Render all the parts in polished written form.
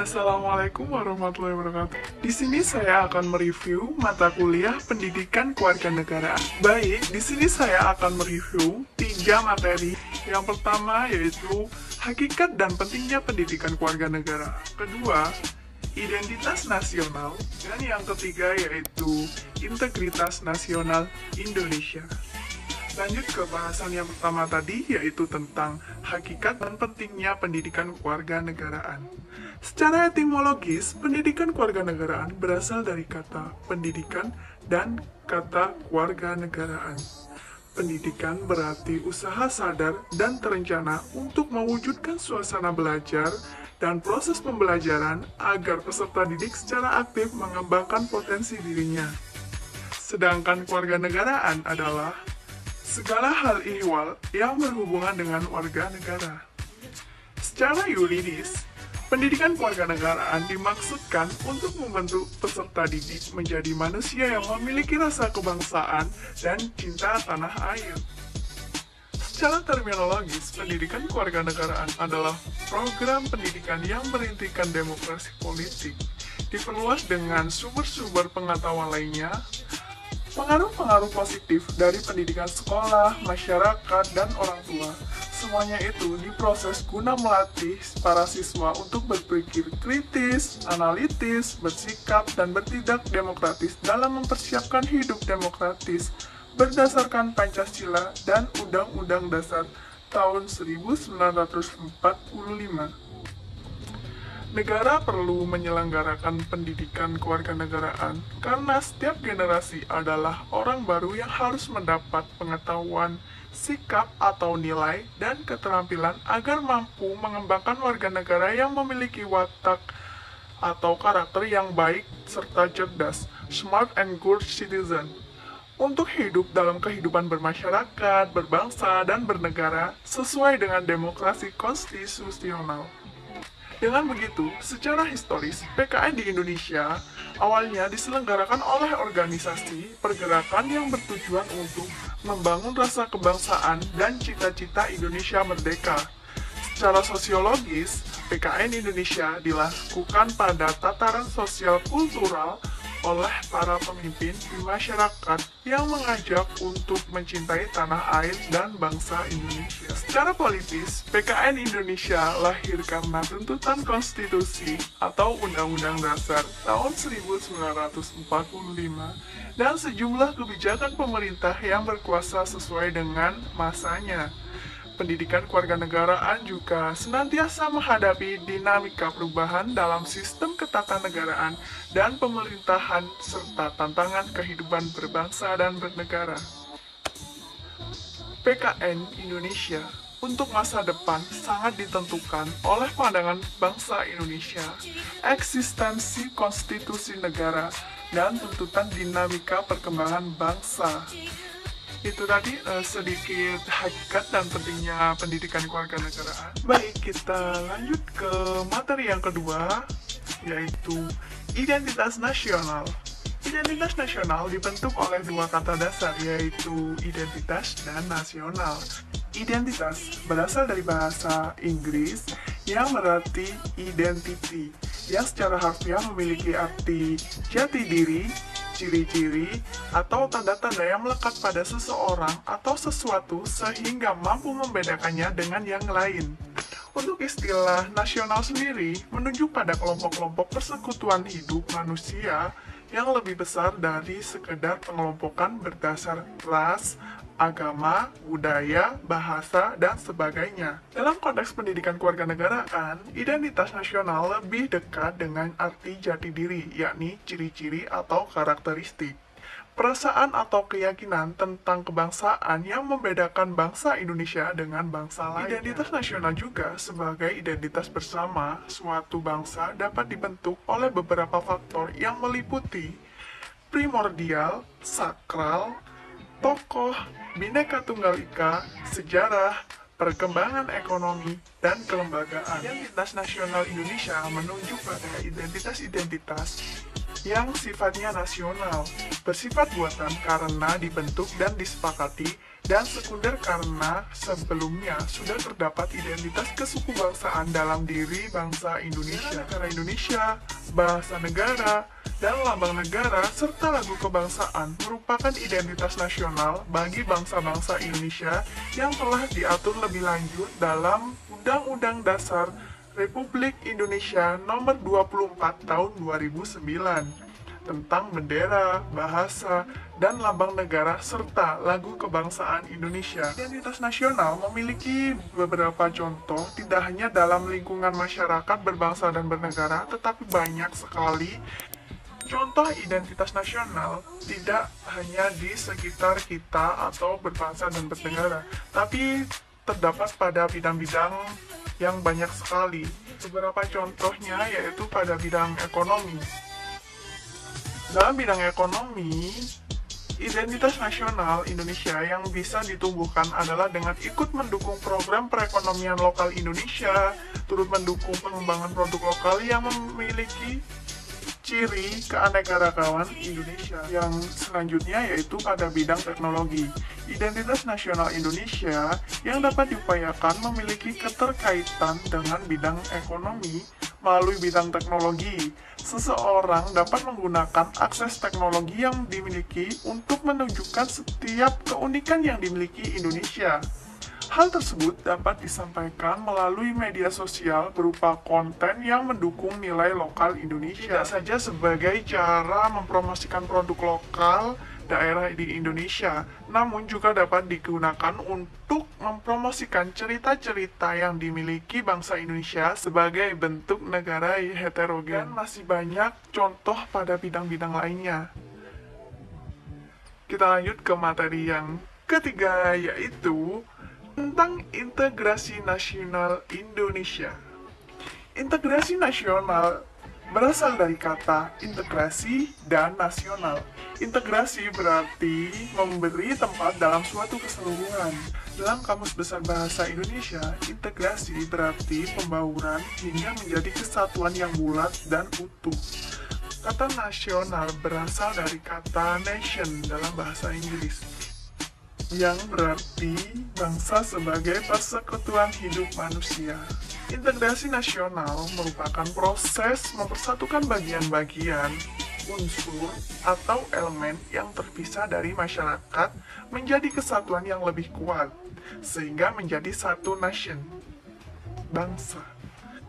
Assalamualaikum warahmatullahi wabarakatuh. Di sini saya akan mereview mata kuliah Pendidikan Kewarganegaraan. Baik, di sini saya akan mereview 3 materi. Yang pertama yaitu hakikat dan pentingnya pendidikan kewarganegaraan. Kedua, identitas nasional. Dan yang ketiga yaitu integritas nasional Indonesia. Lanjut ke bahasan yang pertama tadi, yaitu tentang hakikat dan pentingnya pendidikan kewarganegaraan. Secara etimologis, pendidikan kewarganegaraan berasal dari kata pendidikan dan kata kewarganegaraan. Pendidikan berarti usaha sadar dan terencana untuk mewujudkan suasana belajar dan proses pembelajaran agar peserta didik secara aktif mengembangkan potensi dirinya. Sedangkan kewarganegaraan adalah segala hal ihwal yang berhubungan dengan warga negara. Secara yuridis, pendidikan kewarganegaraan dimaksudkan untuk membentuk peserta didik menjadi manusia yang memiliki rasa kebangsaan dan cinta tanah air. Secara terminologis, pendidikan kewarganegaraan adalah program pendidikan yang berintikan demokrasi politik, diperluas dengan sumber-sumber pengetahuan lainnya. Pengaruh-pengaruh positif dari pendidikan sekolah, masyarakat, dan orang tua, semuanya itu diproses guna melatih para siswa untuk berpikir kritis, analitis, bersikap, dan bertindak demokratis dalam mempersiapkan hidup demokratis berdasarkan Pancasila dan Undang-Undang Dasar tahun 1945. Negara perlu menyelenggarakan pendidikan kewarganegaraan karena setiap generasi adalah orang baru yang harus mendapat pengetahuan, sikap atau nilai, dan keterampilan agar mampu mengembangkan warga negara yang memiliki watak atau karakter yang baik serta cerdas, smart and good citizen, untuk hidup dalam kehidupan bermasyarakat, berbangsa, dan bernegara sesuai dengan demokrasi konstitusional. Dengan begitu, secara historis, PKN di Indonesia awalnya diselenggarakan oleh organisasi pergerakan yang bertujuan untuk membangun rasa kebangsaan dan cita-cita Indonesia merdeka. Secara sosiologis, PKN Indonesia dilakukan pada tataran sosial kultural oleh para pemimpin di masyarakat yang mengajak untuk mencintai tanah air dan bangsa Indonesia. Secara politis, PKN Indonesia lahir karena tuntutan konstitusi atau Undang-Undang Dasar tahun 1945 dan sejumlah kebijakan pemerintah yang berkuasa sesuai dengan masanya. Pendidikan kewarganegaraan juga senantiasa menghadapi dinamika perubahan dalam sistem ketatanegaraan dan pemerintahan serta tantangan kehidupan berbangsa dan bernegara. PKN Indonesia untuk masa depan sangat ditentukan oleh pandangan bangsa Indonesia, eksistensi konstitusi negara, dan tuntutan dinamika perkembangan bangsa. Itu tadi sedikit hakikat dan pentingnya pendidikan kewarganegaraan. Baik, kita lanjut ke materi yang kedua, yaitu identitas nasional. Identitas nasional dibentuk oleh dua kata dasar, yaitu identitas dan nasional. Identitas berasal dari bahasa Inggris yang berarti identity, yang secara harfiah memiliki arti jati diri, ciri-ciri, atau tanda-tanda yang melekat pada seseorang atau sesuatu sehingga mampu membedakannya dengan yang lain. Untuk istilah nasional sendiri menunjuk pada kelompok-kelompok persekutuan hidup manusia yang lebih besar dari sekedar pengelompokan berdasar ras, agama, budaya, bahasa, dan sebagainya. Dalam konteks pendidikan kewarganegaraan, identitas nasional lebih dekat dengan arti jati diri, yakni ciri-ciri atau karakteristik. Perasaan atau keyakinan tentang kebangsaan yang membedakan bangsa Indonesia dengan bangsa lain. Identitas nasional juga sebagai identitas bersama suatu bangsa dapat dibentuk oleh beberapa faktor yang meliputi primordial, sakral, tokoh, Bhinneka Tunggal Ika, sejarah, perkembangan ekonomi, dan kelembagaan. Identitas nasional Indonesia menunjuk pada identitas-identitas yang sifatnya nasional, bersifat buatan karena dibentuk dan disepakati dan sekunder karena sebelumnya sudah terdapat identitas kesukubangsaan dalam diri bangsa Indonesia. Negara Indonesia, bahasa negara, dan lambang negara, serta lagu kebangsaan merupakan identitas nasional bagi bangsa-bangsa Indonesia yang telah diatur lebih lanjut dalam Undang-Undang Dasar Republik Indonesia Nomor 24 Tahun 2009 tentang bendera, bahasa, dan lambang negara serta lagu kebangsaan Indonesia. Identitas nasional memiliki beberapa contoh tidak hanya dalam lingkungan masyarakat berbangsa dan bernegara, tetapi banyak sekali contoh identitas nasional tidak hanya di sekitar kita atau berbangsa dan bernegara, tapi terdapat pada bidang-bidang yang banyak sekali. Beberapa contohnya yaitu pada bidang ekonomi. Dalam bidang ekonomi, identitas nasional Indonesia yang bisa ditumbuhkan adalah dengan ikut mendukung program perekonomian lokal Indonesia, turut mendukung pengembangan produk lokal yang memiliki ciri keanekaragaman Indonesia. Yang selanjutnya yaitu pada bidang teknologi. Identitas nasional Indonesia yang dapat diupayakan memiliki keterkaitan dengan bidang ekonomi melalui bidang teknologi. Seseorang dapat menggunakan akses teknologi yang dimiliki untuk menunjukkan setiap keunikan yang dimiliki Indonesia. Hal tersebut dapat disampaikan melalui media sosial berupa konten yang mendukung nilai lokal Indonesia. Tidak saja sebagai cara mempromosikan produk lokal daerah di Indonesia, namun juga dapat digunakan untuk mempromosikan cerita-cerita yang dimiliki bangsa Indonesia sebagai bentuk negara heterogen. Dan masih banyak contoh pada bidang-bidang lainnya. Kita lanjut ke materi yang ketiga, yaitu tentang integrasi nasional Indonesia. Integrasi nasional berasal dari kata integrasi dan nasional. Integrasi berarti memberi tempat dalam suatu keseluruhan. Dalam Kamus Besar Bahasa Indonesia, integrasi berarti pembauran hingga menjadi kesatuan yang bulat dan utuh. Kata nasional berasal dari kata nation dalam bahasa Inggris, yang berarti bangsa sebagai persekutuan hidup manusia. Integrasi nasional merupakan proses mempersatukan bagian-bagian, unsur, atau elemen yang terpisah dari masyarakat menjadi kesatuan yang lebih kuat, sehingga menjadi satu nation, bangsa.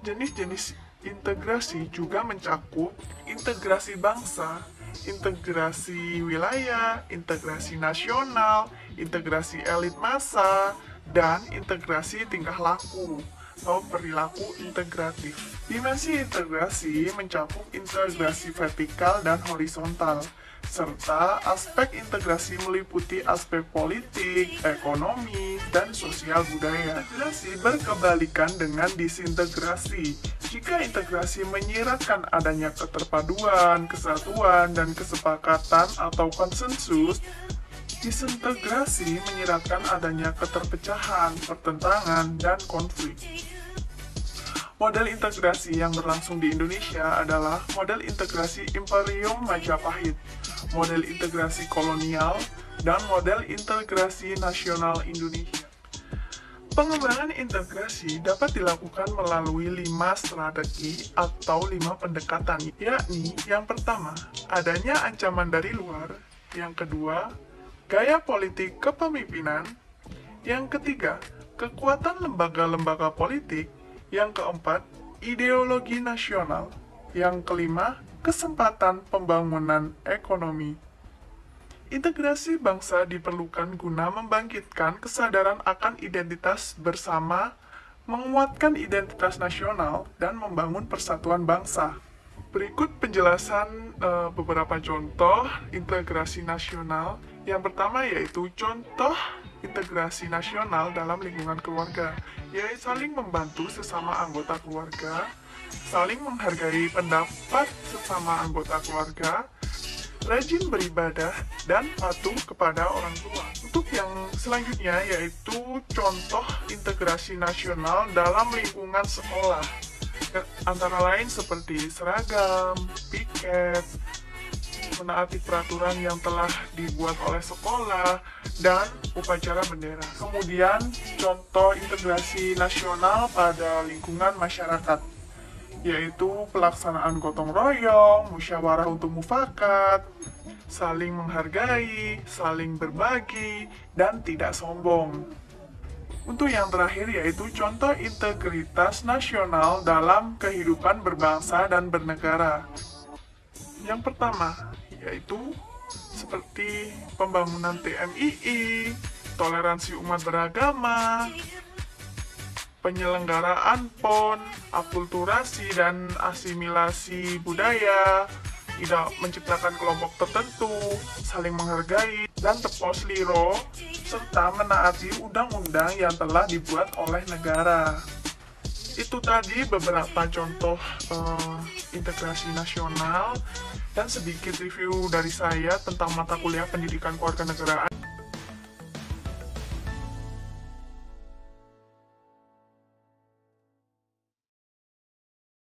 Jenis-jenis integrasi juga mencakup integrasi bangsa, integrasi wilayah, integrasi nasional, integrasi elit massa, dan integrasi tingkah laku atau perilaku integratif. Dimensi integrasi mencakup integrasi vertikal dan horizontal, serta aspek integrasi meliputi aspek politik, ekonomi, dan sosial budaya. Integrasi berkebalikan dengan disintegrasi. Jika integrasi menyiratkan adanya keterpaduan, kesatuan, dan kesepakatan atau konsensus, disintegrasi menyiratkan adanya keterpecahan, pertentangan, dan konflik. Model integrasi yang berlangsung di Indonesia adalah model integrasi Imperium Majapahit, model integrasi kolonial, dan model integrasi nasional Indonesia. Pengembangan integrasi dapat dilakukan melalui 5 strategi atau 5 pendekatan, yakni yang pertama, adanya ancaman dari luar, yang kedua, gaya politik kepemimpinan, yang ketiga, kekuatan lembaga-lembaga politik, yang keempat, ideologi nasional, yang kelima, kesempatan pembangunan ekonomi. Integrasi bangsa diperlukan guna membangkitkan kesadaran akan identitas bersama, menguatkan identitas nasional, dan membangun persatuan bangsa. Berikut penjelasan beberapa contoh integrasi nasional. Yang pertama yaitu contoh integrasi nasional dalam lingkungan keluarga, yaitu saling membantu sesama anggota keluarga, saling menghargai pendapat sesama anggota keluarga, rajin beribadah, dan patuh kepada orang tua. Untuk yang selanjutnya yaitu contoh integrasi nasional dalam lingkungan sekolah, antara lain seperti seragam, piket, menaati peraturan yang telah dibuat oleh sekolah, dan upacara bendera. Kemudian, contoh integrasi nasional pada lingkungan masyarakat, yaitu pelaksanaan gotong royong, musyawarah untuk mufakat, saling menghargai, saling berbagi, dan tidak sombong. Untuk yang terakhir yaitu contoh integritas nasional dalam kehidupan berbangsa dan bernegara. Yang pertama yaitu seperti pembangunan TMII, toleransi umat beragama, penyelenggaraan PON, akulturasi dan asimilasi budaya, tidak menciptakan kelompok tertentu, saling menghargai, dan tepos liro, serta menaati undang-undang yang telah dibuat oleh negara. Itu tadi beberapa contoh integrasi nasional dan sedikit review dari saya tentang mata kuliah pendidikan kewarganegaraan.